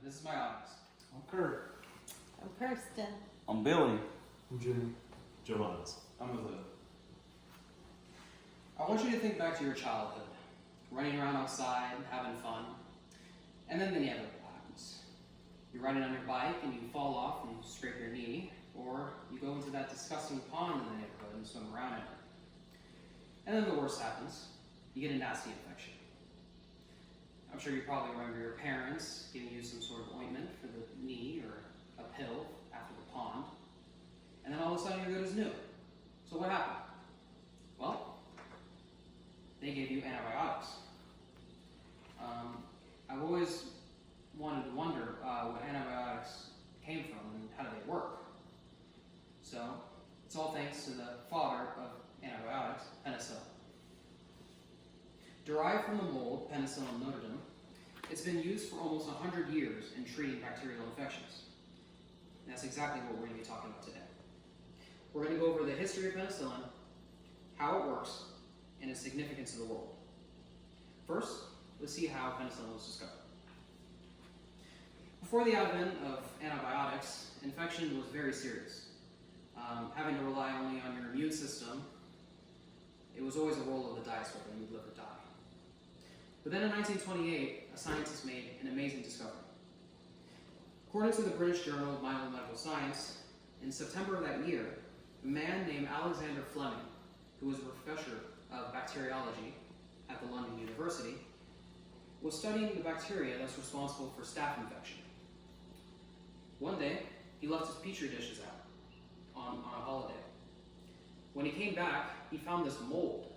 This is my office. I'm Kurt. I'm Kirsten. I'm Billy. I'm Jimmy. Johannes. I'm with Lou. I want you to think back to your childhood, running around outside, having fun, and then the inevitable happens. You're riding on your bike and you fall off and scrape your knee, or you go into that disgusting pond in the neighborhood and swim around in it. And then the worst happens. You get a nasty infection. I'm sure you probably remember your parents giving you some sort of ointment for the knee or a pill after the pond. And then all of a sudden you're good as new. So what happened? Well, they gave you antibiotics. I've always wanted to wonder what antibiotics came from and how do they work. So it's all thanks to the father of antibiotics, penicillin. Derived from the mold Penicillium notatum, it's been used for almost 100 years in treating bacterial infections. And that's exactly what we're going to be talking about today. We're going to go over the history of penicillin, how it works, and its significance to the world. First, let's see how penicillin was discovered. Before the advent of antibiotics, infection was very serious. Having to rely only on your immune system, it was always a roll of the dice whether you'd live or die. But then in 1928, a scientist made an amazing discovery. According to the British Journal of Biomedical Science, in September of that year, a man named Alexander Fleming, who was a professor of bacteriology at the London University, was studying the bacteria that's responsible for staph infection. One day, he left his petri dishes out on a holiday. When he came back, he found this mold,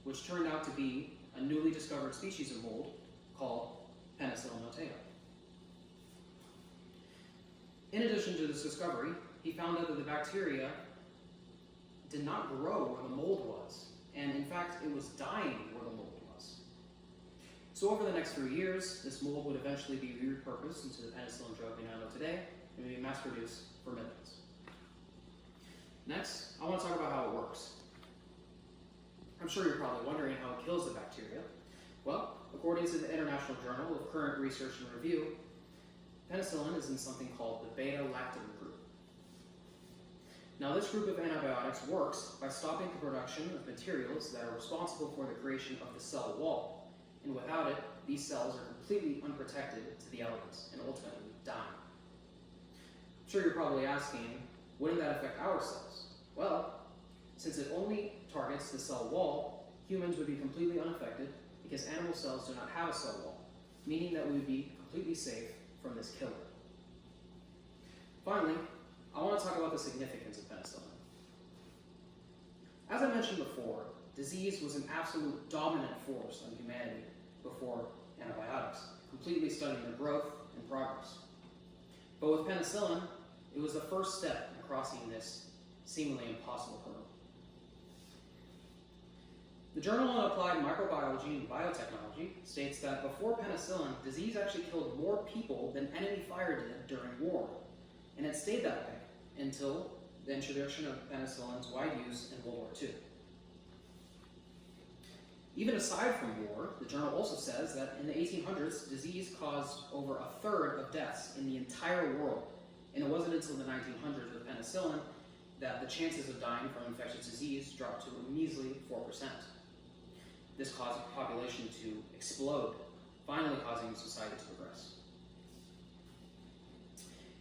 which turned out to be a newly discovered species of mold called Penicillium notatum. In addition to this discovery, he found out that the bacteria did not grow where the mold was, and in fact, it was dying where the mold was. So over the next few years, this mold would eventually be repurposed into the penicillin drug we now know today, and be mass-produced for millions. Next, I want to talk about how it works. I'm sure you're probably wondering how it kills the bacteria. Well, according to the International Journal of Current Research and Review, penicillin is in something called the beta-lactam group. Now, this group of antibiotics works by stopping the production of materials that are responsible for the creation of the cell wall, and without it, these cells are completely unprotected to the elements and ultimately die. I'm sure you're probably asking, wouldn't that affect our cells? Well, since it only targets the cell wall, humans would be completely unaffected because animal cells do not have a cell wall, meaning that we would be completely safe from this killer. Finally, I want to talk about the significance of penicillin. As I mentioned before, disease was an absolute dominant force on humanity before antibiotics, completely studying their growth and progress. But with penicillin, it was the first step in crossing this seemingly impossible hurdle. The Journal on Applied Microbiology and Biotechnology states that before penicillin, disease actually killed more people than enemy fire did during war, and it stayed that way until the introduction of penicillin's wide use in World War II. Even aside from war, the journal also says that in the 1800s, disease caused over a third of deaths in the entire world, and it wasn't until the 1900s with penicillin that the chances of dying from infectious disease dropped to a measly 4%. This caused the population to explode, finally causing society to progress.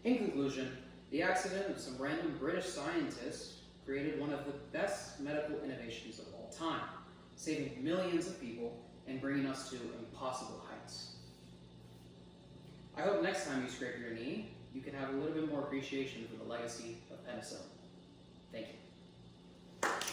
In conclusion, the accident of some random British scientists created one of the best medical innovations of all time, saving millions of people and bringing us to impossible heights. I hope next time you scrape your knee, you can have a little bit more appreciation for the legacy of penicillin. Thank you.